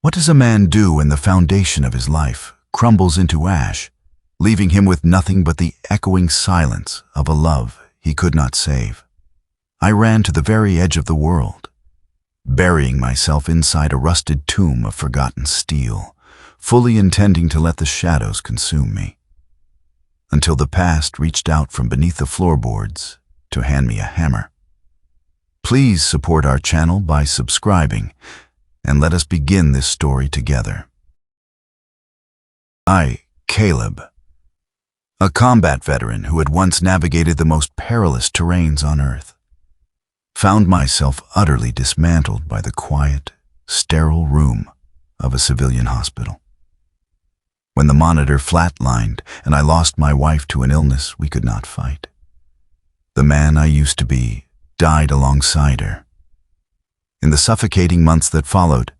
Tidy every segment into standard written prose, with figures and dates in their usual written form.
What does a man do when the foundation of his life crumbles into ash, leaving him with nothing but the echoing silence of a love he could not save? I ran to the very edge of the world, burying myself inside a rusted tomb of forgotten steel, fully intending to let the shadows consume me, until the past reached out from beneath the floorboards to hand me a hammer. Please support our channel by subscribing, and let us begin this story together. I, Caleb, a combat veteran who had once navigated the most perilous terrains on Earth, found myself utterly dismantled by the quiet, sterile room of a civilian hospital. When the monitor flatlined and I lost my wife to an illness we could not fight, the man I used to be died alongside her. In the suffocating months that followed,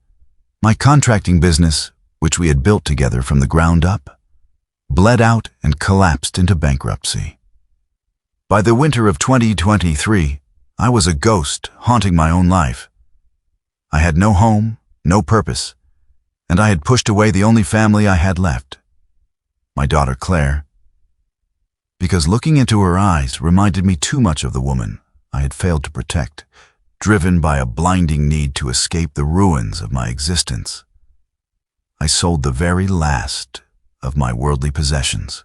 my contracting business, which we had built together from the ground up, bled out and collapsed into bankruptcy. By the winter of 2023, I was a ghost haunting my own life. I had no home, no purpose, and I had pushed away the only family I had left, my daughter Claire, because looking into her eyes reminded me too much of the woman I had failed to protect, driven by a blinding need to escape the ruins of my existence. I sold the very last of my worldly possessions,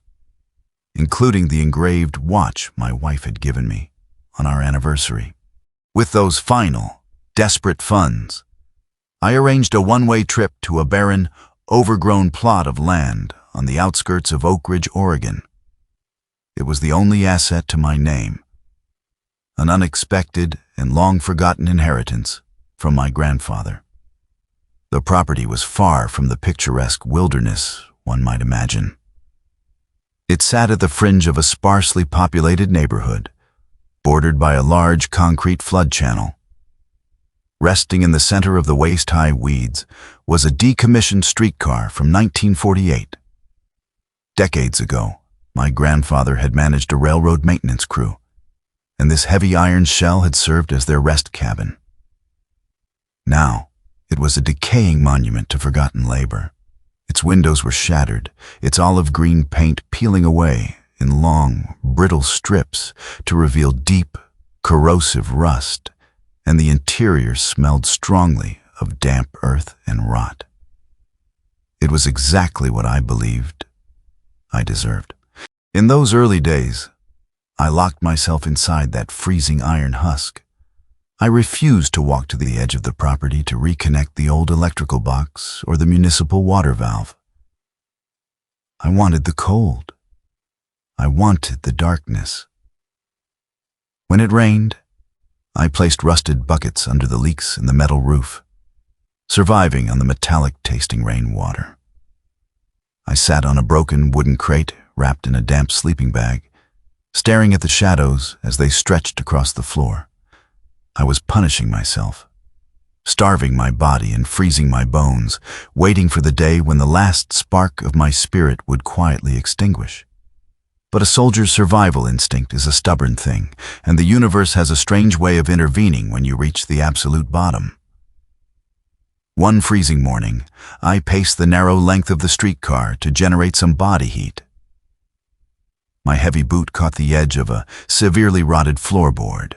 including the engraved watch my wife had given me on our anniversary. With those final, desperate funds, I arranged a one-way trip to a barren, overgrown plot of land on the outskirts of Oak Ridge, Oregon. It was the only asset to my name, an unexpected and long-forgotten inheritance from my grandfather. The property was far from the picturesque wilderness one might imagine. It sat at the fringe of a sparsely populated neighborhood, bordered by a large concrete flood channel. Resting in the center of the waist-high weeds was a decommissioned streetcar from 1948. Decades ago, my grandfather had managed a railroad maintenance crew, and this heavy iron shell had served as their rest cabin. Now, it was a decaying monument to forgotten labor. Its windows were shattered, its olive green paint peeling away in long, brittle strips to reveal deep, corrosive rust, and the interior smelled strongly of damp earth and rot. It was exactly what I believed I deserved. In those early days, I locked myself inside that freezing iron husk. I refused to walk to the edge of the property to reconnect the old electrical box or the municipal water valve. I wanted the cold. I wanted the darkness. When it rained, I placed rusted buckets under the leaks in the metal roof, surviving on the metallic-tasting rainwater. I sat on a broken wooden crate wrapped in a damp sleeping bag, staring at the shadows as they stretched across the floor. I was punishing myself, starving my body and freezing my bones, waiting for the day when the last spark of my spirit would quietly extinguish. But a soldier's survival instinct is a stubborn thing, and the universe has a strange way of intervening when you reach the absolute bottom. One freezing morning, I paced the narrow length of the streetcar to generate some body heat. My heavy boot caught the edge of a severely rotted floorboard.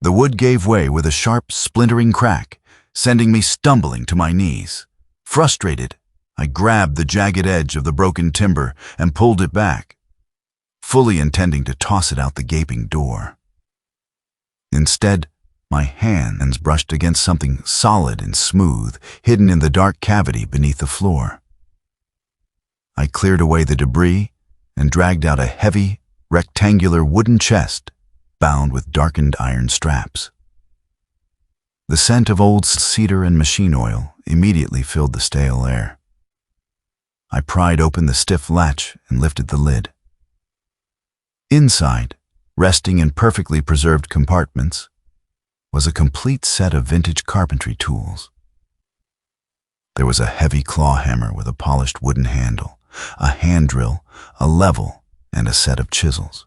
The wood gave way with a sharp, splintering crack, sending me stumbling to my knees. Frustrated, I grabbed the jagged edge of the broken timber and pulled it back, fully intending to toss it out the gaping door. Instead, my hands brushed against something solid and smooth, hidden in the dark cavity beneath the floor. I cleared away the debris and dragged out a heavy, rectangular wooden chest bound with darkened iron straps. The scent of old cedar and machine oil immediately filled the stale air. I pried open the stiff latch and lifted the lid. Inside, resting in perfectly preserved compartments, was a complete set of vintage carpentry tools. There was a heavy claw hammer with a polished wooden handle, a hand drill, a level, and a set of chisels.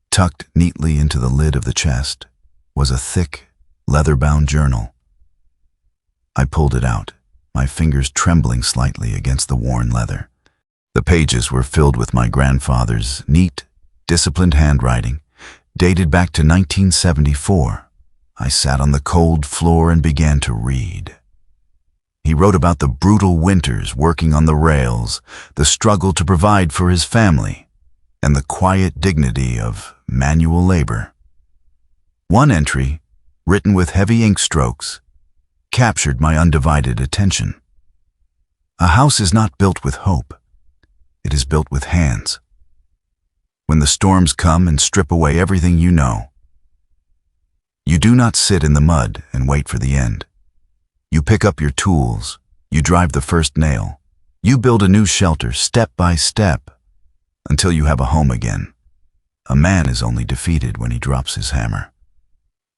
Tucked neatly into the lid of the chest was a thick, leather-bound journal. I pulled it out my fingers trembling slightly against the worn leather. The pages were filled with my grandfather's neat, disciplined handwriting, dated back to 1974. I sat on the cold floor and began to read. He wrote about the brutal winters working on the rails, the struggle to provide for his family, and the quiet dignity of manual labor. One entry, written with heavy ink strokes, captured my undivided attention. A house is not built with hope. It is built with hands. When the storms come and strip away everything you know, you do not sit in the mud and wait for the end. You pick up your tools, you drive the first nail, you build a new shelter step by step until you have a home again. A man is only defeated when he drops his hammer.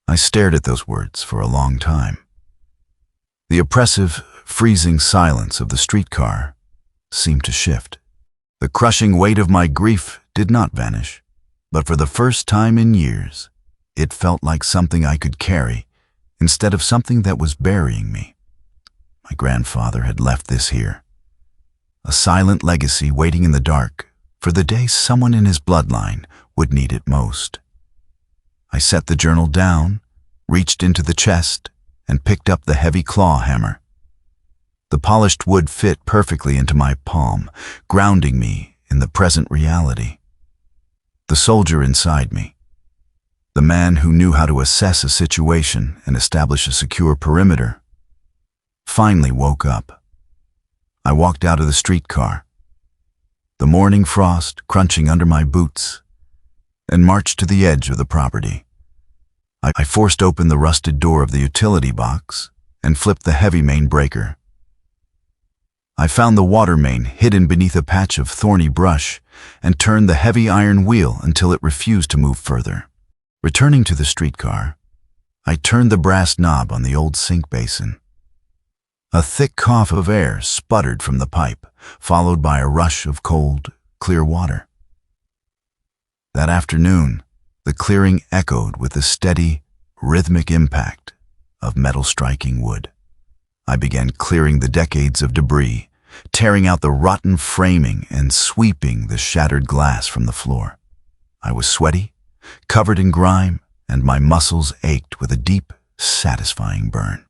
I stared at those words for a long time. The oppressive, freezing silence of the streetcar seemed to shift. The crushing weight of my grief did not vanish, but for the first time in years, it felt like something I could carry instead of something that was burying me. My grandfather had left this here, a silent legacy waiting in the dark for the day someone in his bloodline would need it most. I set the journal down, reached into the chest, and picked up the heavy claw hammer. The polished wood fit perfectly into my palm, grounding me in the present reality. The soldier inside me, the man who knew how to assess a situation and establish a secure perimeter, finally woke up. I walked out of the streetcar, the morning frost crunching under my boots, and marched to the edge of the property. I forced open the rusted door of the utility box and flipped the heavy main breaker. I found the water main hidden beneath a patch of thorny brush and turned the heavy iron wheel until it refused to move further. Returning to the streetcar, I turned the brass knob on the old sink basin. A thick cough of air sputtered from the pipe, followed by a rush of cold, clear water. That afternoon, the clearing echoed with the steady, rhythmic impact of metal striking wood. I began clearing the decades of debris, tearing out the rotten framing and sweeping the shattered glass from the floor. I was sweaty, covered in grime, and my muscles ached with a deep, satisfying burn.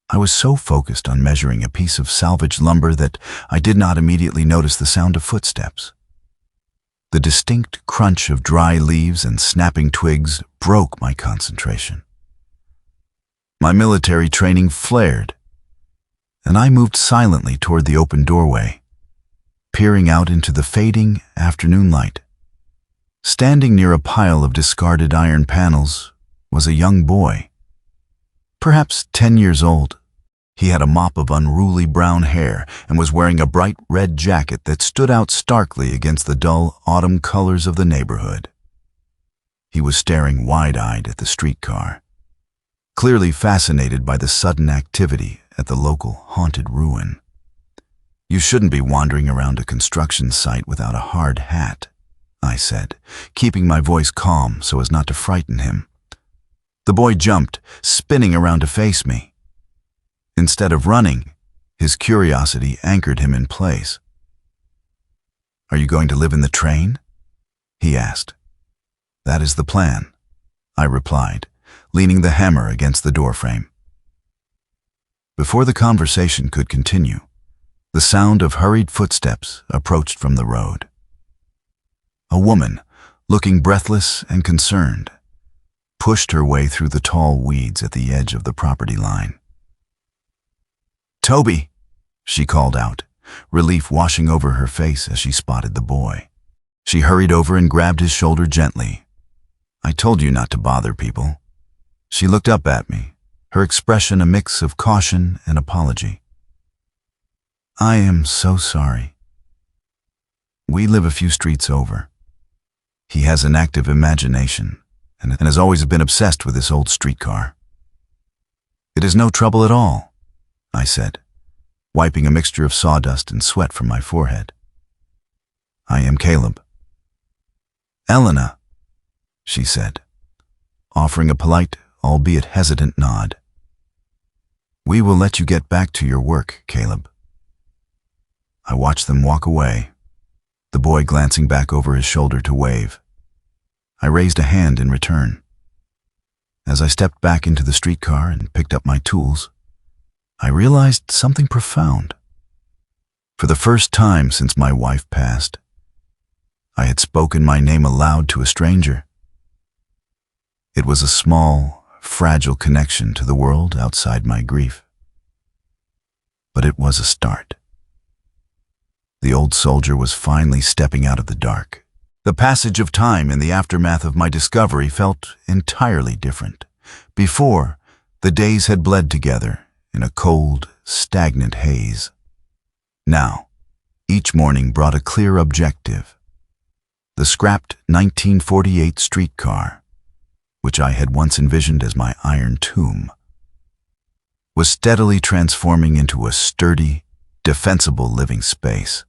I was so focused on measuring a piece of salvaged lumber that I did not immediately notice the sound of footsteps. The distinct crunch of dry leaves and snapping twigs broke my concentration. My military training flared, and I moved silently toward the open doorway, peering out into the fading afternoon light. Standing near a pile of discarded iron panels was a young boy, perhaps 10 years old. He had a mop of unruly brown hair and was wearing a bright red jacket that stood out starkly against the dull autumn colors of the neighborhood. He was staring wide-eyed at the streetcar, clearly fascinated by the sudden activity at the local haunted ruin. "You shouldn't be wandering around a construction site without a hard hat," I said, keeping my voice calm so as not to frighten him. The boy jumped, spinning around to face me. Instead of running, his curiosity anchored him in place. "Are you going to live in the train?" he asked. "That is the plan," I replied, leaning the hammer against the doorframe. Before the conversation could continue, the sound of hurried footsteps approached from the road. A woman, looking breathless and concerned, pushed her way through the tall weeds at the edge of the property line. "Toby," she called out, relief washing over her face as she spotted the boy. She hurried over and grabbed his shoulder gently. "I told you not to bother people." She looked up at me, her expression a mix of caution and apology. "I am so sorry. We live a few streets over. He has an active imagination and has always been obsessed with this old streetcar." "It is no trouble at all," I said, wiping a mixture of sawdust and sweat from my forehead. "I am Caleb." "Elena," she said, offering a polite, albeit hesitant nod. "We will let you get back to your work, Caleb." I watched them walk away, the boy glancing back over his shoulder to wave. I raised a hand in return. As I stepped back into the streetcar and picked up my tools, I realized something profound. For the first time since my wife passed, I had spoken my name aloud to a stranger. It was a small, fragile connection to the world outside my grief. But it was a start. The old soldier was finally stepping out of the dark. The passage of time in the aftermath of my discovery felt entirely different. Before, the days had bled together in a cold, stagnant haze. Now, each morning brought a clear objective. The scrapped 1948 streetcar, which I had once envisioned as my iron tomb, was steadily transforming into a sturdy, defensible living space.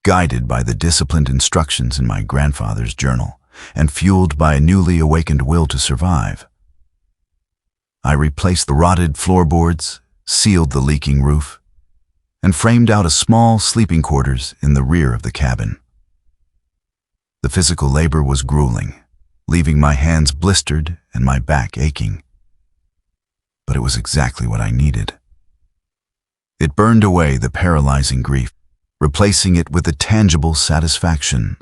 Guided by the disciplined instructions in my grandfather's journal and fueled by a newly awakened will to survive, I replaced the rotted floorboards, sealed the leaking roof, and framed out a small sleeping quarters in the rear of the cabin. The physical labor was grueling, leaving my hands blistered and my back aching. But it was exactly what I needed. It burned away the paralyzing grief, replacing it with the tangible satisfaction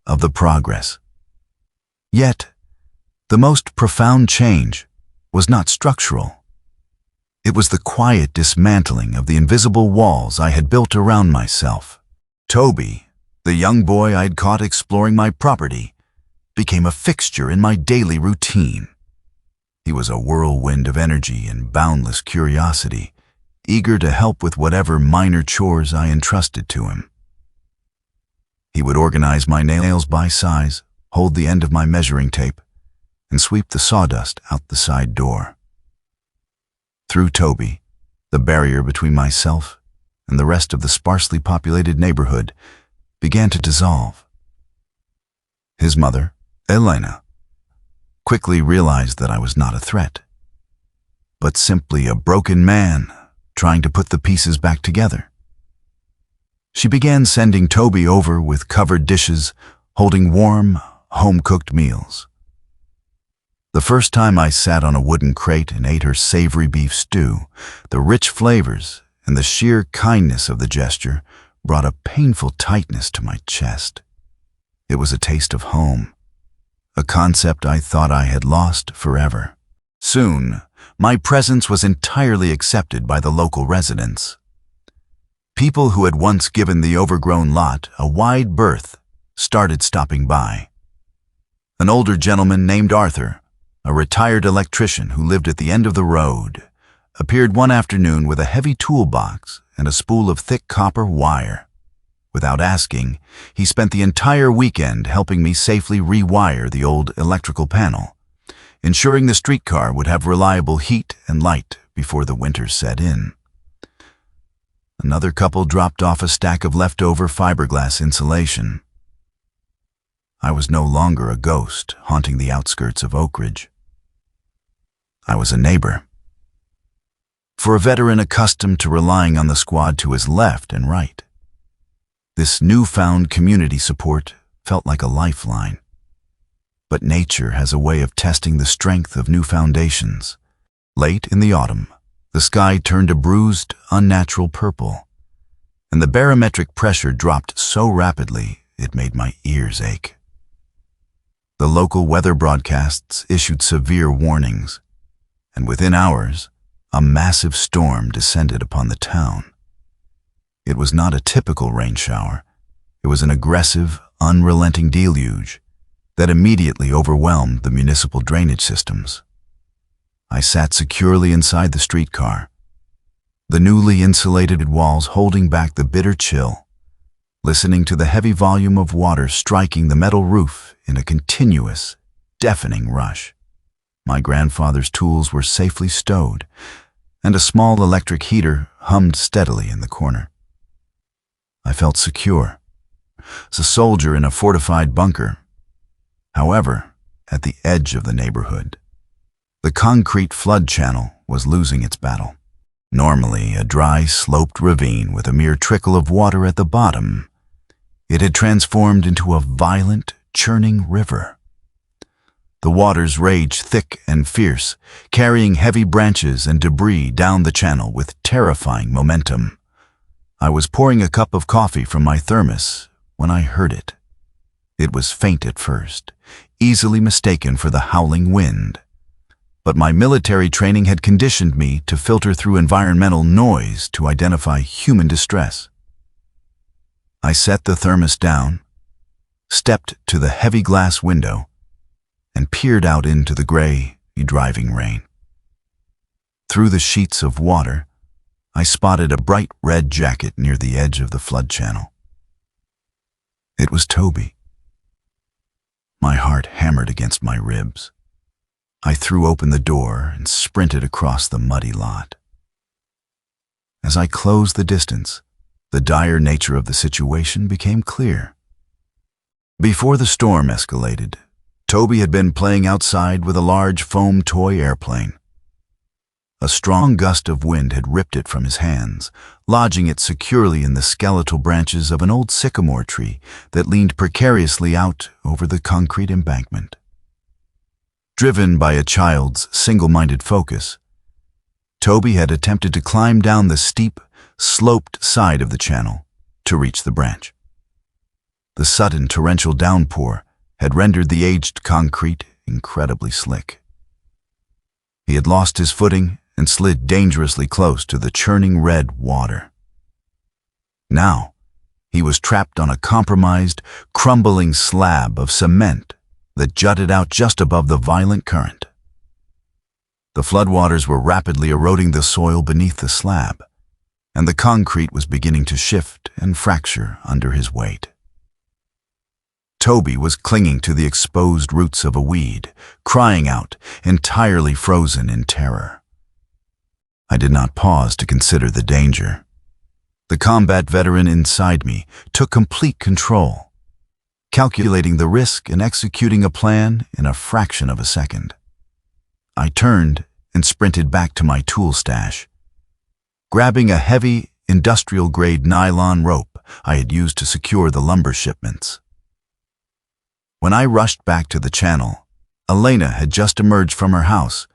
of the progress. Yet, the most profound change was not structural. It was the quiet dismantling of the invisible walls I had built around myself. Toby, the young boy I'd caught exploring my property, became a fixture in my daily routine. He was a whirlwind of energy and boundless curiosity, eager to help with whatever minor chores I entrusted to him. He would organize my nails by size, hold the end of my measuring tape, and sweep the sawdust out the side door. Through Toby, the barrier between myself and the rest of the sparsely populated neighborhood began to dissolve. His mother, Elena, quickly realized that I was not a threat, but simply a broken man trying to put the pieces back together. She began sending Toby over with covered dishes, holding warm, home-cooked meals. The first time I sat on a wooden crate and ate her savory beef stew, the rich flavors and the sheer kindness of the gesture brought a painful tightness to my chest. It was a taste of home, a concept I thought I had lost forever. Soon, my presence was entirely accepted by the local residents. People who had once given the overgrown lot a wide berth started stopping by. An older gentleman named Arthur, a retired electrician who lived at the end of the road, appeared one afternoon with a heavy toolbox and a spool of thick copper wire. Without asking, he spent the entire weekend helping me safely rewire the old electrical panel, ensuring the streetcar would have reliable heat and light before the winter set in. Another couple dropped off a stack of leftover fiberglass insulation. I was no longer a ghost haunting the outskirts of Oak Ridge. I was a neighbor. For a veteran accustomed to relying on the squad to his left and right, this newfound community support felt like a lifeline. But nature has a way of testing the strength of new foundations. Late in the autumn, the sky turned a bruised, unnatural purple, and the barometric pressure dropped so rapidly it made my ears ache. The local weather broadcasts issued severe warnings, and within hours, a massive storm descended upon the town. It was not a typical rain shower. It was an aggressive, unrelenting deluge that immediately overwhelmed the municipal drainage systems. I sat securely inside the streetcar, the newly insulated walls holding back the bitter chill, listening to the heavy volume of water striking the metal roof in a continuous, deafening rush. My grandfather's tools were safely stowed, and a small electric heater hummed steadily in the corner. I felt secure, as a soldier in a fortified bunker. However, at the edge of the neighborhood, The concrete flood channel was losing its battle. Normally a dry, sloped ravine with a mere trickle of water at the bottom, it had transformed into a violent, churning river. The waters raged thick and fierce, carrying heavy branches and debris down the channel with terrifying momentum. I was pouring a cup of coffee from my thermos when I heard it. It was faint at first, easily mistaken for the howling wind. But my military training had conditioned me to filter through environmental noise to identify human distress. I set the thermos down, stepped to the heavy glass window, and peered out into the gray, driving rain. Through the sheets of water, I spotted a bright red jacket near the edge of the flood channel. It was Toby. My heart hammered against my ribs. I threw open the door and sprinted across the muddy lot. As I closed the distance, the dire nature of the situation became clear. Before the storm escalated, Toby had been playing outside with a large foam toy airplane. A strong gust of wind had ripped it from his hands, lodging it securely in the skeletal branches of an old sycamore tree that leaned precariously out over the concrete embankment. Driven by a child's single-minded focus, Toby had attempted to climb down the steep, sloped side of the channel to reach the branch. The sudden torrential downpour had rendered the aged concrete incredibly slick. He had lost his footing and slid dangerously close to the churning red water. Now, he was trapped on a compromised, crumbling slab of cement that jutted out just above the violent current. The floodwaters were rapidly eroding the soil beneath the slab, and the concrete was beginning to shift and fracture under his weight. Toby was clinging to the exposed roots of a weed, crying out, entirely frozen in terror. I did not pause to consider the danger. The combat veteran inside me took complete control, calculating the risk and executing a plan in a fraction of a second. I turned and sprinted back to my tool stash. Grabbing a heavy, industrial-grade nylon rope I had used to secure the lumber shipments. When I rushed back to the channel, Elena had just emerged from her house,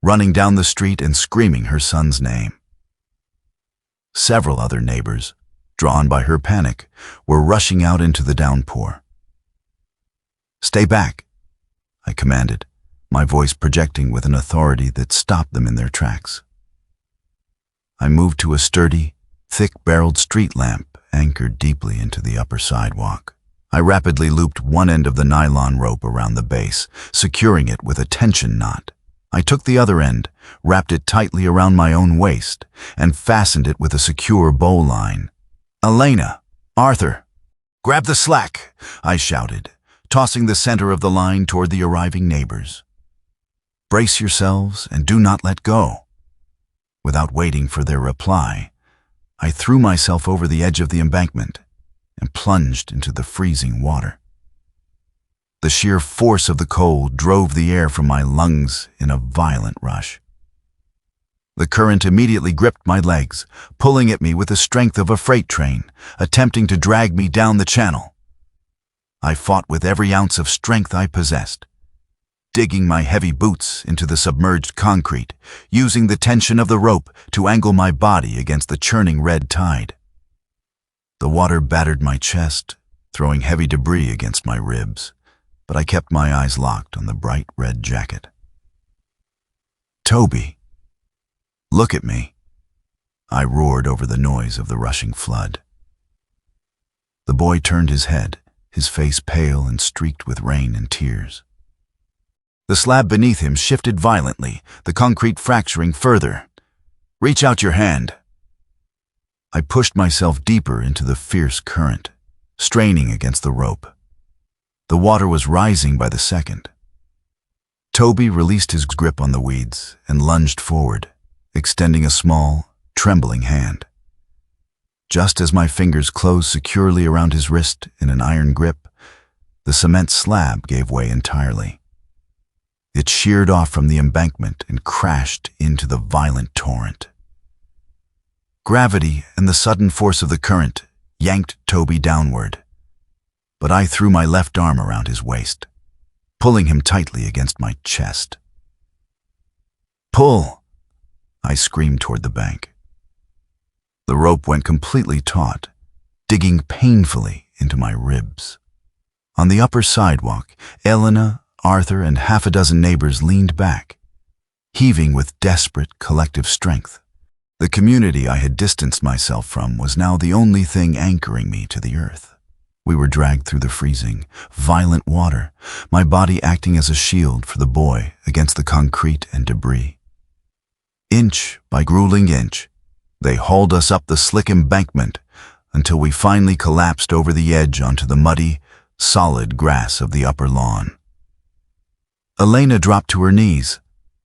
running down the street and screaming her son's name. Several other neighbors, drawn by her panic, were rushing out into the downpour. "Stay back," I commanded, my voice projecting with an authority that stopped them in their tracks. I moved to a sturdy, thick-barreled street lamp anchored deeply into the upper sidewalk. I rapidly looped one end of the nylon rope around the base, securing it with a tension knot. I took the other end, wrapped it tightly around my own waist, and fastened it with a secure bowline. "Elena, Arthur, grab the slack," I shouted, tossing the center of the line toward the arriving neighbors. "Brace yourselves and do not let go." Without waiting for their reply, I threw myself over the edge of the embankment and plunged into the freezing water. The sheer force of the cold drove the air from my lungs in a violent rush. The current immediately gripped my legs, pulling at me with the strength of a freight train, attempting to drag me down the channel. I fought with every ounce of strength I possessed, digging my heavy boots into the submerged concrete, using the tension of the rope to angle my body against the churning red tide. The water battered my chest, throwing heavy debris against my ribs, but I kept my eyes locked on the bright red jacket. "Toby, look at me," I roared over the noise of the rushing flood. The boy turned his head, his face pale and streaked with rain and tears. The slab beneath him shifted violently, the concrete fracturing further. "Reach out your hand." I pushed myself deeper into the fierce current, straining against the rope. The water was rising by the second. Toby released his grip on the weeds and lunged forward, extending a small, trembling hand. Just as my fingers closed securely around his wrist in an iron grip, the cement slab gave way entirely. It sheared off from the embankment and crashed into the violent torrent. Gravity and the sudden force of the current yanked Toby downward, but I threw my left arm around his waist, pulling him tightly against my chest. "Pull!" I screamed toward the bank. The rope went completely taut, digging painfully into my ribs. On the upper sidewalk, Elena, Arthur, and half a dozen neighbors leaned back, heaving with desperate collective strength. The community I had distanced myself from was now the only thing anchoring me to the earth. We were dragged through the freezing, violent water, my body acting as a shield for the boy against the concrete and debris. Inch by grueling inch, they hauled us up the slick embankment until we finally collapsed over the edge onto the muddy, solid grass of the upper lawn. Elena dropped to her knees,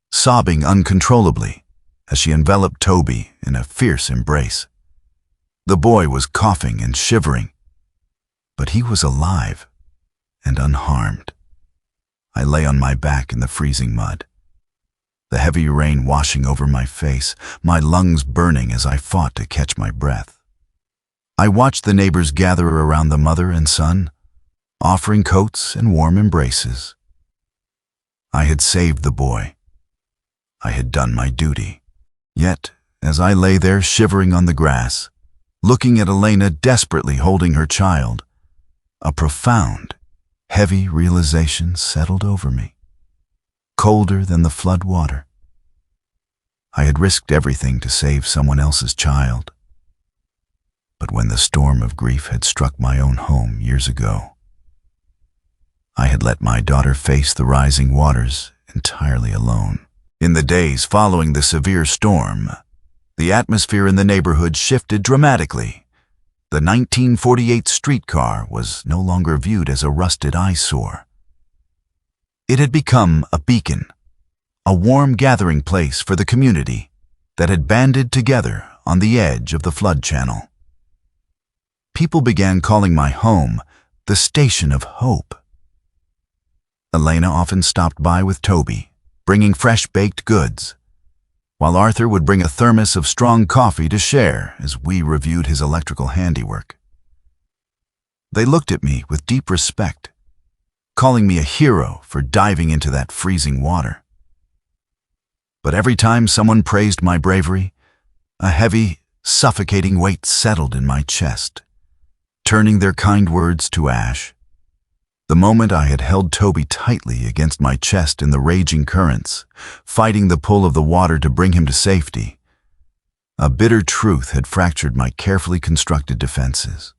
sobbing uncontrollably as she enveloped Toby in a fierce embrace. The boy was coughing and shivering, but he was alive and unharmed. I lay on my back in the freezing mud, the heavy rain washing over my face, my lungs burning as I fought to catch my breath. I watched the neighbors gather around the mother and son, offering coats and warm embraces. I had saved the boy. I had done my duty. Yet, as I lay there shivering on the grass, looking at Elena desperately holding her child, a profound, heavy realization settled over me, colder than the flood water. I had risked everything to save someone else's child. But when the storm of grief had struck my own home years ago, I had let my daughter face the rising waters entirely alone. In the days following the severe storm, the atmosphere in the neighborhood shifted dramatically. The 1948 streetcar was no longer viewed as a rusted eyesore. It had become a beacon, a warm gathering place for the community that had banded together on the edge of the flood channel. People began calling my home the Station of Hope. Elena often stopped by with Toby, bringing fresh baked goods, while Arthur would bring a thermos of strong coffee to share as we reviewed his electrical handiwork. They looked at me with deep respect, calling me a hero for diving into that freezing water. But every time someone praised my bravery, a heavy, suffocating weight settled in my chest, turning their kind words to ash. The moment I had held Toby tightly against my chest in the raging currents, fighting the pull of the water to bring him to safety, a bitter truth had fractured my carefully constructed defenses.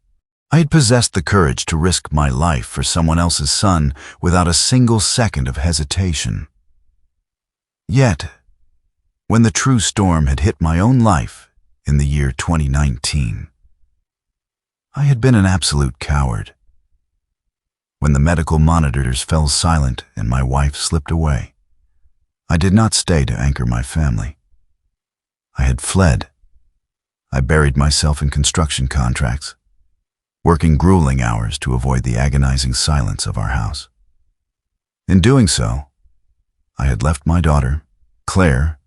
I had possessed the courage to risk my life for someone else's son without a single second of hesitation. Yet, when the true storm had hit my own life in the year 2019, I had been an absolute coward. When the medical monitors fell silent and my wife slipped away, I did not stay to anchor my family. I had fled. I buried myself in construction contracts, working grueling hours to avoid the agonizing silence of our house. In doing so, I had left my daughter, Claire,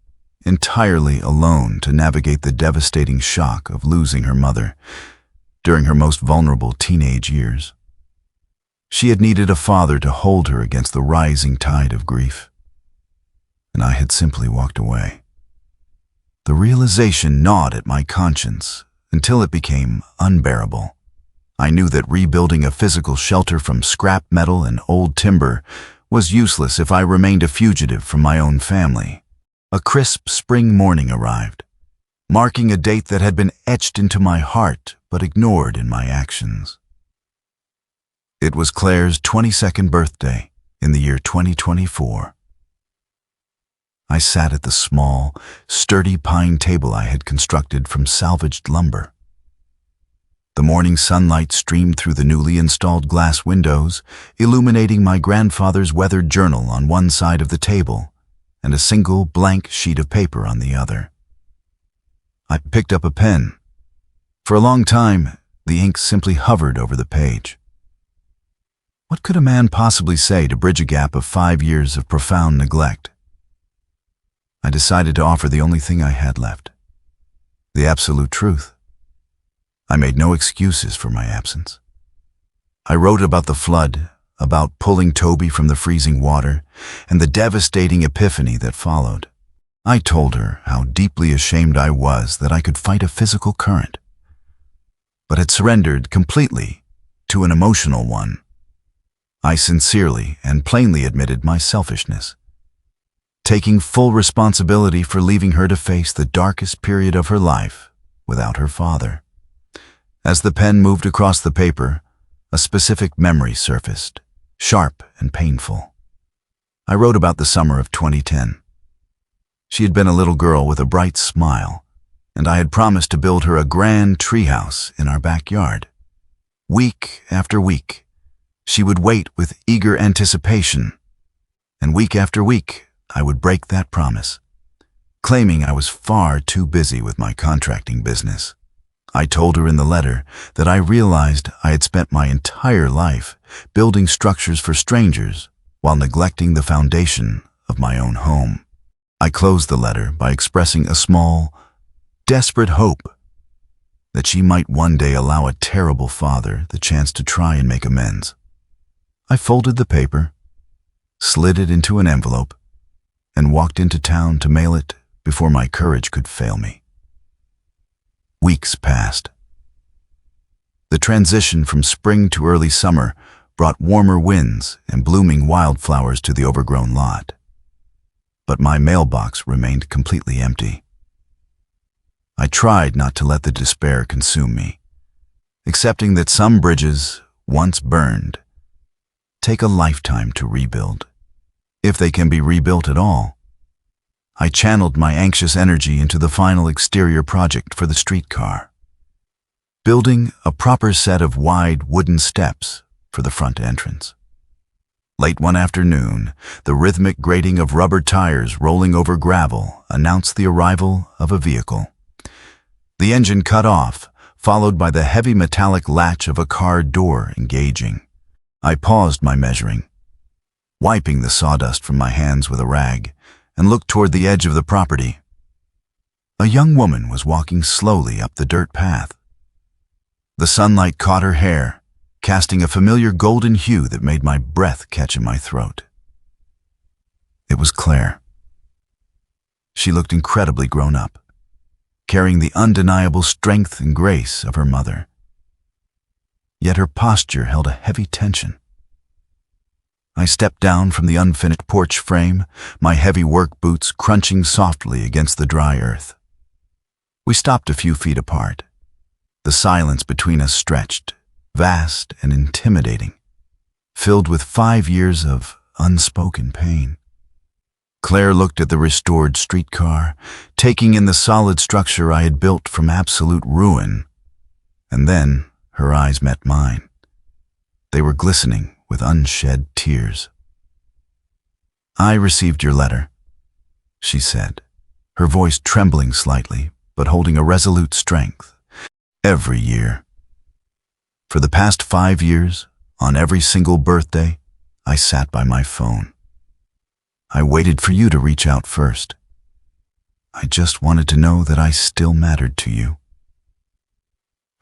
entirely alone to navigate the devastating shock of losing her mother during her most vulnerable teenage years. She had needed a father to hold her against the rising tide of grief, and I had simply walked away. The realization gnawed at my conscience until it became unbearable. I knew that rebuilding a physical shelter from scrap metal and old timber was useless if I remained a fugitive from my own family. A crisp spring morning arrived, marking a date that had been etched into my heart but ignored in my actions. It was Claire's 22nd birthday in the year 2024. I sat at the small, sturdy pine table I had constructed from salvaged lumber. The morning sunlight streamed through the newly installed glass windows, illuminating my grandfather's weathered journal on one side of the table and a single blank sheet of paper on the other. I picked up a pen. For a long time, the ink simply hovered over the page. What could a man possibly say to bridge a gap of 5 years of profound neglect? I decided to offer the only thing I had left, the absolute truth. I made no excuses for my absence. I wrote about the flood, about pulling Toby from the freezing water, and the devastating epiphany that followed. I told her how deeply ashamed I was that I could fight a physical current, but had surrendered completely to an emotional one. I sincerely and plainly admitted my selfishness, taking full responsibility for leaving her to face the darkest period of her life without her father. As the pen moved across the paper, a specific memory surfaced, sharp and painful. I wrote about the summer of 2010. She had been a little girl with a bright smile, and I had promised to build her a grand treehouse in our backyard. Week after week, she would wait with eager anticipation, and week after week, I would break that promise, claiming I was far too busy with my contracting business. I told her in the letter that I realized I had spent my entire life building structures for strangers while neglecting the foundation of my own home. I closed the letter by expressing a small, desperate hope that she might one day allow a terrible father the chance to try and make amends. I folded the paper, slid it into an envelope, and walked into town to mail it before my courage could fail me. Weeks passed. The transition from spring to early summer brought warmer winds and blooming wildflowers to the overgrown lot. But my mailbox remained completely empty. I tried not to let the despair consume me, accepting that some bridges, once burned, take a lifetime to rebuild, if they can be rebuilt at all. I channeled my anxious energy into the final exterior project for the streetcar, building a proper set of wide wooden steps for the front entrance. Late one afternoon, the rhythmic grating of rubber tires rolling over gravel announced the arrival of a vehicle. The engine cut off, followed by the heavy metallic latch of a car door engaging. I paused my measuring, wiping the sawdust from my hands with a rag, and looked toward the edge of the property. A young woman was walking slowly up the dirt path. The sunlight caught her hair, casting a familiar golden hue that made my breath catch in my throat. It was Claire. She looked incredibly grown up, carrying the undeniable strength and grace of her mother. Yet her posture held a heavy tension. I stepped down from the unfinished porch frame, my heavy work boots crunching softly against the dry earth. We stopped a few feet apart. The silence between us stretched, vast and intimidating, filled with 5 years of unspoken pain. Claire looked at the restored streetcar, taking in the solid structure I had built from absolute ruin, and then her eyes met mine. They were glistening with unshed tears. "I received your letter," she said, her voice trembling slightly, but holding a resolute strength. "Every year. For the past 5 years, on every single birthday, I sat by my phone. I waited for you to reach out first. I just wanted to know that I still mattered to you."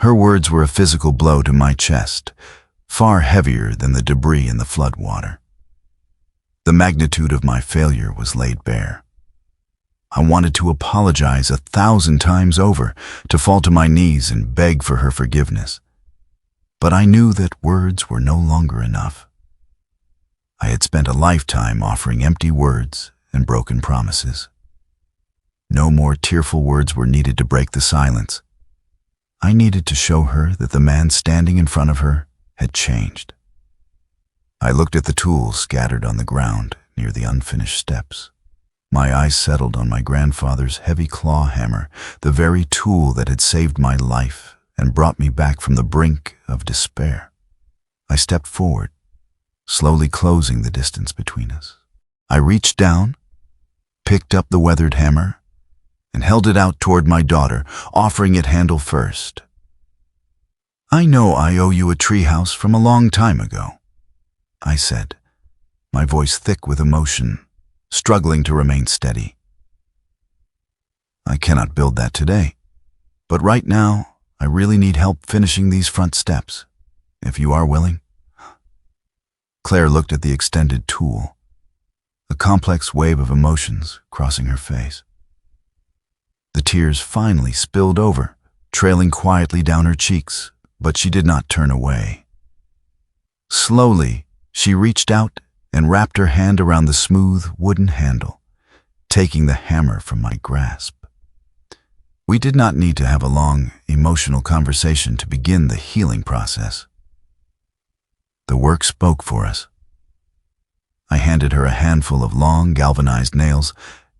Her words were a physical blow to my chest, far heavier than the debris in the floodwater. The magnitude of my failure was laid bare. I wanted to apologize 1,000 times over, to fall to my knees and beg for her forgiveness. But I knew that words were no longer enough. I had spent a lifetime offering empty words and broken promises. No more tearful words were needed to break the silence. I needed to show her that the man standing in front of her had changed. I looked at the tools scattered on the ground near the unfinished steps. My eyes settled on my grandfather's heavy claw hammer, the very tool that had saved my life and brought me back from the brink of despair. I stepped forward, slowly closing the distance between us. I reached down, picked up the weathered hammer, and held it out toward my daughter, offering it handle first. "I know I owe you a treehouse from a long time ago. I said, my voice thick with emotion, struggling to remain steady. I cannot build that today, but right now, I really need help finishing these front steps, if you are willing. Claire looked at the extended tool, a complex wave of emotions crossing her face. The tears finally spilled over, trailing quietly down her cheeks, but she did not turn away. Slowly, she reached out and wrapped her hand around the smooth wooden handle, taking the hammer from my grasp. We did not need to have a long, emotional conversation to begin the healing process. The work spoke for us. I handed her a handful of long, galvanized nails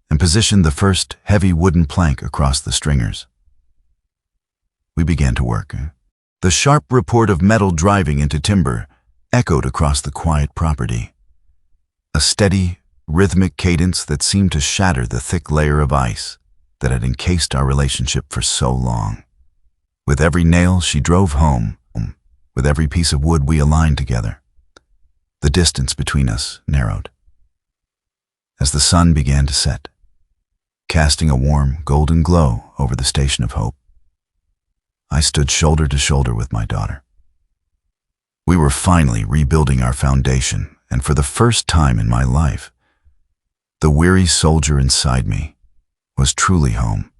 and positioned the first heavy wooden plank across the stringers. We began to work. The sharp report of metal driving into timber echoed across the quiet property. A steady, rhythmic cadence that seemed to shatter the thick layer of ice that had encased our relationship for so long. With every nail she drove home, with every piece of wood we aligned together, the distance between us narrowed. As the sun began to set, casting a warm, golden glow over the Station of Hope, I stood shoulder to shoulder with my daughter. We were finally rebuilding our foundation, and for the first time in my life, the weary soldier inside me was truly home.